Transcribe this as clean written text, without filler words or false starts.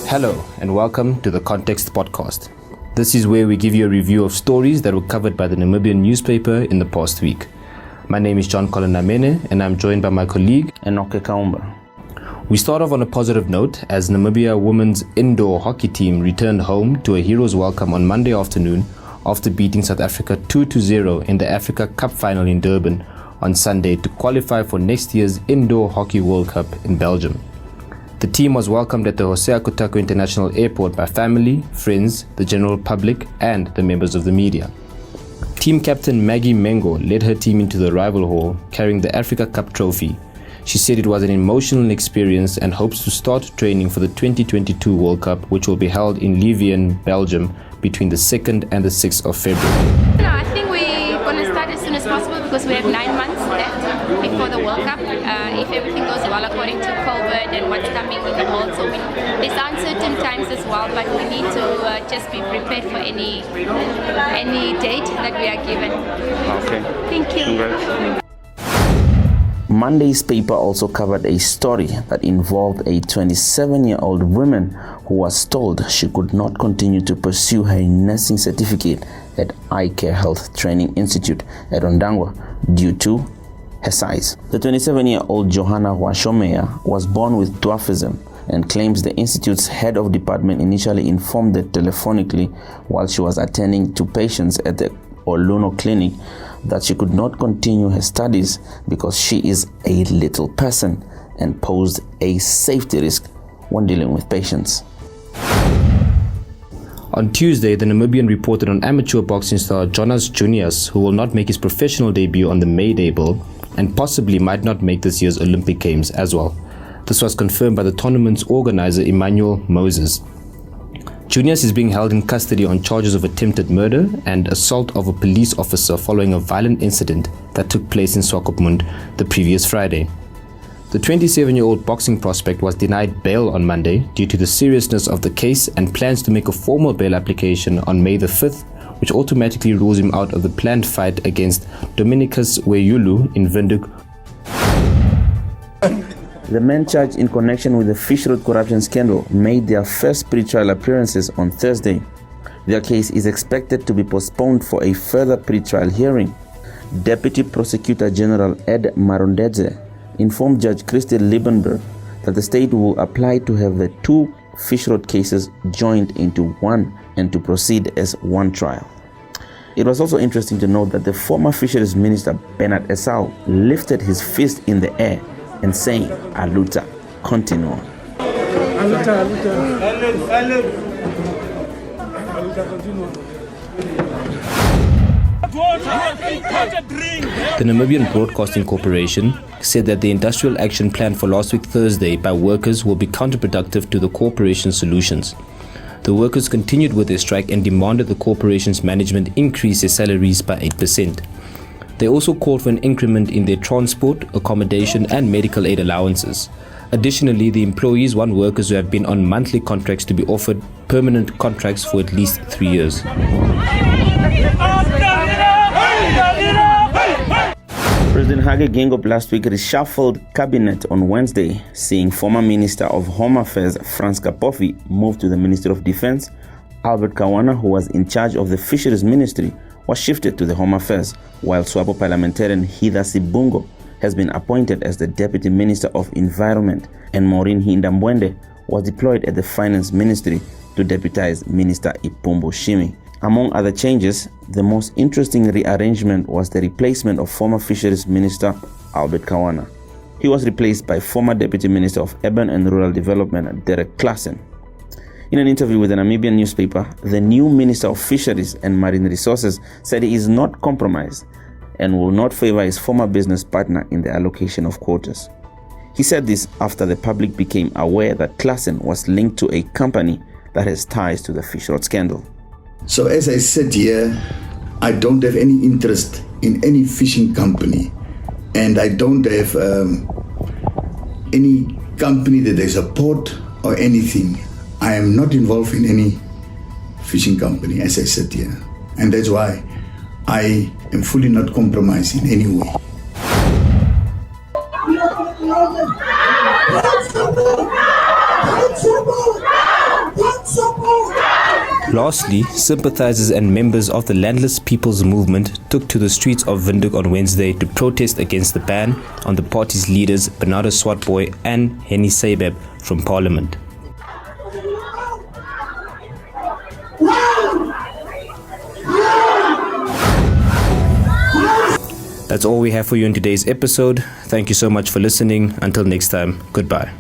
Hello and welcome to the Context Podcast. This is where we give you a review of stories that were covered by the Namibian newspaper in the past week. My name is John-Colin Namene and I'm joined by my colleague Enoke Kaumba. We start off on a positive note as Namibia women's indoor hockey team returned home to a hero's welcome on Monday afternoon after beating South Africa 2-0 in the Africa Cup final in Durban on Sunday to qualify for next year's Indoor Hockey World Cup in Belgium. The team was welcomed at the Hosea Kutako International Airport by family, friends, the general public, and the members of the media. Team captain Maggie Mengo led her team into the rival hall, carrying the Africa Cup trophy. She said it was an emotional experience and hopes to start training for the 2022 World Cup, which will be held in Leuven, Belgium, between the 2nd and the 6th of February. No, I think we're going to start as soon as possible because we have 9 months left before the World Cup. If everything goes well according to COVID and what's coming with the world, so there's uncertain times as well, but we need to just be prepared for any date that we are given. Okay. Thank you. Congrats. Monday's paper also covered a story that involved a 27-year-old woman who was told she could not continue to pursue her nursing certificate at Eye Care Health Training Institute at Ondangwa due to her size. The 27-year-old Johanna Washomeya was born with dwarfism and claims the institute's head of department initially informed her telephonically while she was attending to patients at the Oluno clinic that she could not continue her studies because she is a little person and posed a safety risk when dealing with patients. On Tuesday, the Namibian reported on amateur boxing star Junias Jonas, who will not make his professional debut on the May table and possibly might not make this year's Olympic Games as well. This was confirmed by the tournament's organizer Emmanuel Moses. Junias is being held in custody on charges of attempted murder and assault of a police officer following a violent incident that took place in Swakopmund the previous Friday. The 27-year-old boxing prospect was denied bail on Monday due to the seriousness of the case and plans to make a formal bail application on May the 5th, which automatically rules him out of the planned fight against Dominicus Weyulu in Windhoek. The men charged in connection with the Fishrot corruption scandal made their first pre-trial appearances on Thursday. Their case is expected to be postponed for a further pre-trial hearing. Deputy Prosecutor General Ed Marondedze informed Judge Christy Liebenberg that the state will apply to have the two Fishrot cases joined into one and to proceed as one trial. It was also interesting to note that the former Fisheries Minister Bernard Esau lifted his fist in the air and saying, "Aluta, continue." Aluta, The Namibian Broadcasting Corporation said that the industrial action plan for last week Thursday by workers will be counterproductive to the corporation's solutions. The workers continued with their strike and demanded the corporation's management increase their salaries by 8%. They also called for an increment in their transport, accommodation and medical aid allowances. Additionally, the employees want workers who have been on monthly contracts to be offered permanent contracts for at least 3 years. President Hage Geingob last week reshuffled cabinet on Wednesday, seeing former Minister of Home Affairs Frans Kapofi move to the Ministry of Defense. Albert Kawana, who was in charge of the Fisheries Ministry, was shifted to the Home Affairs, while SWAPO parliamentarian Hitha Sibungo has been appointed as the Deputy Minister of Environment, and Maureen Hindambwende was deployed at the Finance Ministry to deputize Minister Ipumbu Shimi. Among other changes, the most interesting rearrangement was the replacement of former Fisheries Minister Albert Kawana. He was replaced by former Deputy Minister of Urban and Rural Development Derek Claassen. In an interview with the Namibian newspaper, the new Minister of Fisheries and Marine Resources said he is not compromised and will not favor his former business partner in the allocation of quotas. He said this after the public became aware that Claassen was linked to a company that has ties to the Fishrot scandal. So as I said here, I don't have any interest in any fishing company, and I don't have any company that I support or anything. I am not involved in any fishing company as I said here, and that's why I am fully not compromised in any way. Lastly, sympathizers and members of the Landless People's Movement took to the streets of Windhoek on Wednesday to protest against the ban on the party's leaders Bernardo Swartboy and Henny Seibeb from Parliament. That's all we have for you in today's episode. Thank you so much for listening. Until next time, goodbye.